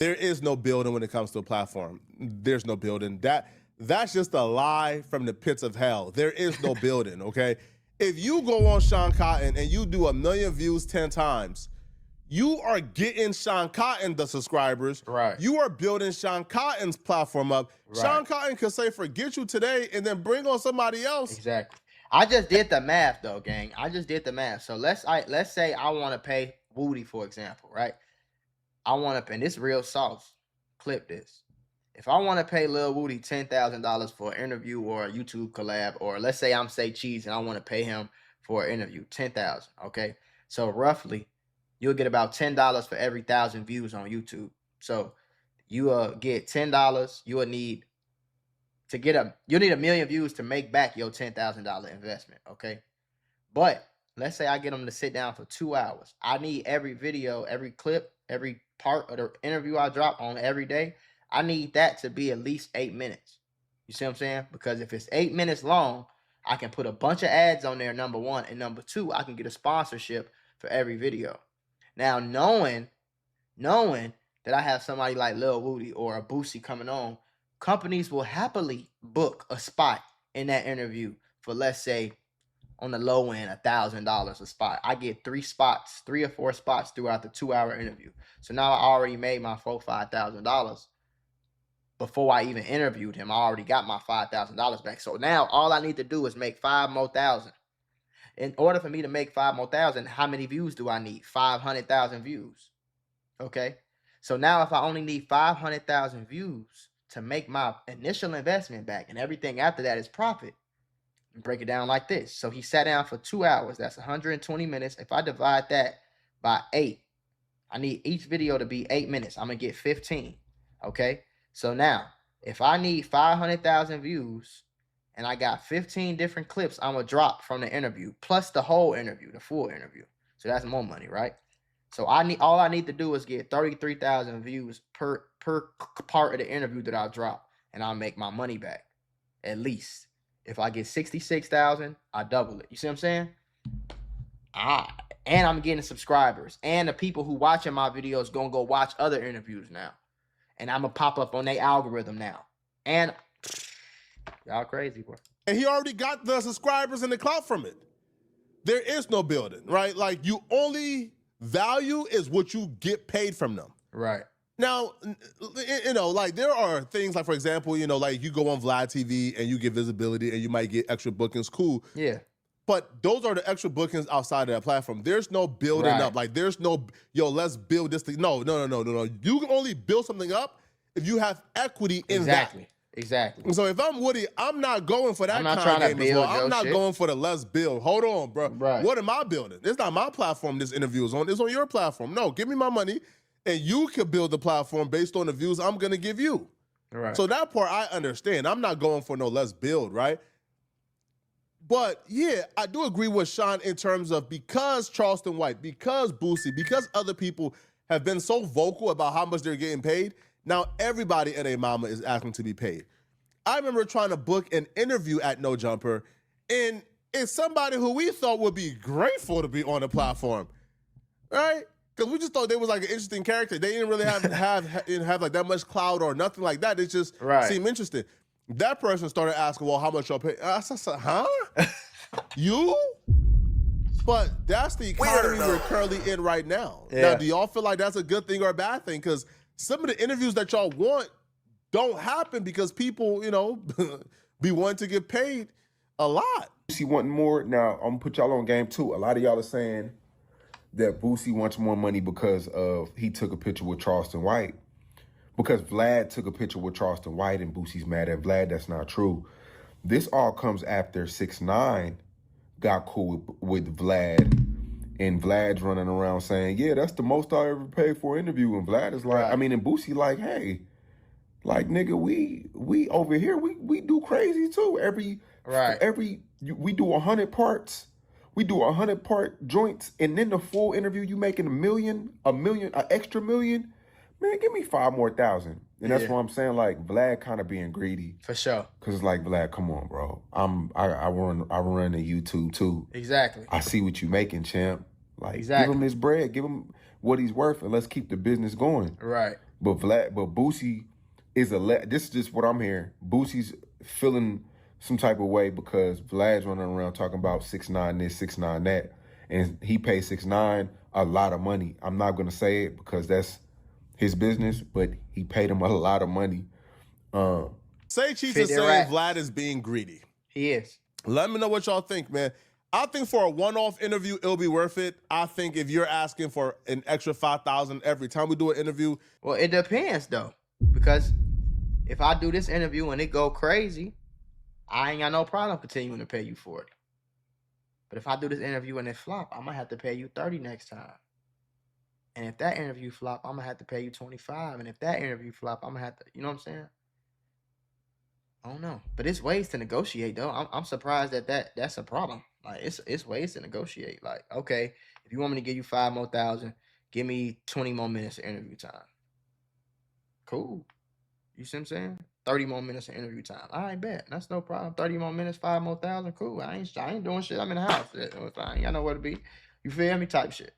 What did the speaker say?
There is no building when it comes to a platform. There's no building. That's just a lie from the pits of hell. There is no building, okay? If you go on Sean Cotton and you do 1 million views 10 times, you are getting Sean Cotton the subscribers. Right. You are building Sean Cotton's platform up. Right. Sean Cotton could say, forget you today, and then bring on somebody else. Exactly. I just did the math though, gang. I just did the math. So let's say I want to pay Woody, for example, right? I want to, and this real sauce. Clip this. If I want to pay Lil Woody $10,000 for an interview or a YouTube collab, or let's say I'm Say Cheese and I want to pay him for an interview, $10,000. Okay, so roughly, you'll get about $10 for every 1,000 views on YouTube. So you get $10. You'll need 1 million views to make back your $10,000 investment. Okay, but let's say I get them to sit down for 2 hours. I need every video, every clip, every part of the interview I drop on every day. I need that to be at least 8 minutes. You see what I'm saying? Because if it's 8 minutes long, I can put a bunch of ads on there, number one. And number two, I can get a sponsorship for every video. Now, knowing that I have somebody like Lil Woody or a Boosie coming on, companies will happily book a spot in that interview for, let's say, on the low end, $1,000 a spot. I get 3 or 4 spots throughout the 2-hour interview. So now I already made my $5,000 before I even interviewed him. I already got my $5,000 back. So now all I need to do is make 5 more thousand. In order for me to make 5 more thousand, how many views do I need? 500,000 views. Okay. So now if I only need 500,000 views to make my initial investment back, and everything after that is profit, break it down like this. So he sat down for 2 hours. That's 120 minutes. If I divide that by 8, I need each video to be 8 minutes. I'm going to get 15. Okay. So now if I need 500,000 views and I got 15 different clips, I'm going to drop from the interview plus the whole interview, the full interview. So that's more money, right? So all I need to do is get 33,000 views per part of the interview that I drop, and I'll make my money back at least. If I get 66,000, I double it. You see what I'm saying? And I'm getting subscribers. And the people who watching my videos gonna go watch other interviews now. And I'm gonna pop up on their algorithm now. And y'all crazy, bro. And he already got the subscribers and the clout from it. There is no building, right? Like, you only value is what you get paid from them. Right. Now, you know, like, there are things like, for example, you know, like, you go on Vlad TV and you get visibility and you might get extra bookings. Cool. Yeah. But those are the extra bookings outside of that platform. There's no building up. Like, there's no, let's build this thing. No. You can only build something up if you have equity in that. Exactly. So if I'm Woody, I'm not going for that I'm not kind of trying to game as well. build I'm not shit. going for the let's build. Hold on, bro. Right. What am I building? It's not my platform this interview is on. It's on your platform. No, give me my money, and you can build the platform based on the views I'm going to give you. Right. So that part I understand. I'm not going for no let's build, right? But yeah, I do agree with Sean in terms of, because Charleston White, because Boosie, because other people have been so vocal about how much they're getting paid, now everybody and a mama is asking to be paid. I remember trying to book an interview at No Jumper, and it's somebody who we thought would be grateful to be on the platform, right? Because we just thought they was like an interesting character. They didn't really have like that much clout or nothing like that. It just seemed interesting. That person started asking, well, how much y'all pay? I said, huh? You? But that's the economy we're currently in right now. Yeah. Now, do y'all feel like that's a good thing or a bad thing? Because some of the interviews that y'all want don't happen because people, you know, be wanting to get paid a lot. Boosie wanting more. Now, I'm gonna put y'all on game too. A lot of y'all are saying that Boosie wants more money because of he took a picture with Charleston White. Because Vlad took a picture with Charleston White and Boosie's mad at Vlad. That's not true. This all comes after 6ix9ine got cool with Vlad, and Vlad's running around saying, yeah, that's the most I ever paid for an interview. And Vlad is like, I mean, and Boosie like, hey, like, nigga, we over here, we do crazy too. We do 100 parts. We do 100-part joints, and then the full interview, you making an extra million. Man, give me 5 more thousand. And that's what I'm saying. Like, Vlad kind of being greedy. For sure. Cause it's like, Vlad, come on, bro. I run the YouTube too. Exactly. I see what you making, champ. Like, give him his bread, give him what he's worth, and let's keep the business going. Right. But Boosie is this is just what I'm hearing. Boosie's feeling some type of way because Vlad's running around talking about 6ix9ine this, 6ix9ine that, and he paid 6ix9ine a lot of money. I'm not gonna say it because that's his business, but he paid him a lot of money. Say Cheeks is 50 saying racks. Vlad is being greedy. He is. Let me know what y'all think, man. I think for a one-off interview, it'll be worth it. I think if you're asking for an extra $5,000 every time we do an interview, Well, it depends though, because if I do this interview and it go crazy, I ain't got no problem continuing to pay you 40. But if I do this interview and it flop, I'm gonna have to pay you 30 next time. And if that interview flop, I'm gonna have to pay you 25. And if that interview flop, I'm gonna have to, you know what I'm saying? I don't know, but it's ways to negotiate though. I'm surprised that's a problem. Like it's ways to negotiate. Like, okay, if you want me to give you 5 more thousand, give me 20 more minutes of interview time. Cool. You see what I'm saying? 30 more minutes of interview time. I ain't bet. That's no problem. 30 more minutes, 5 more thousand. Cool. I ain't doing shit. I'm in the house. I ain't got nowhere to be. You feel me? Type shit.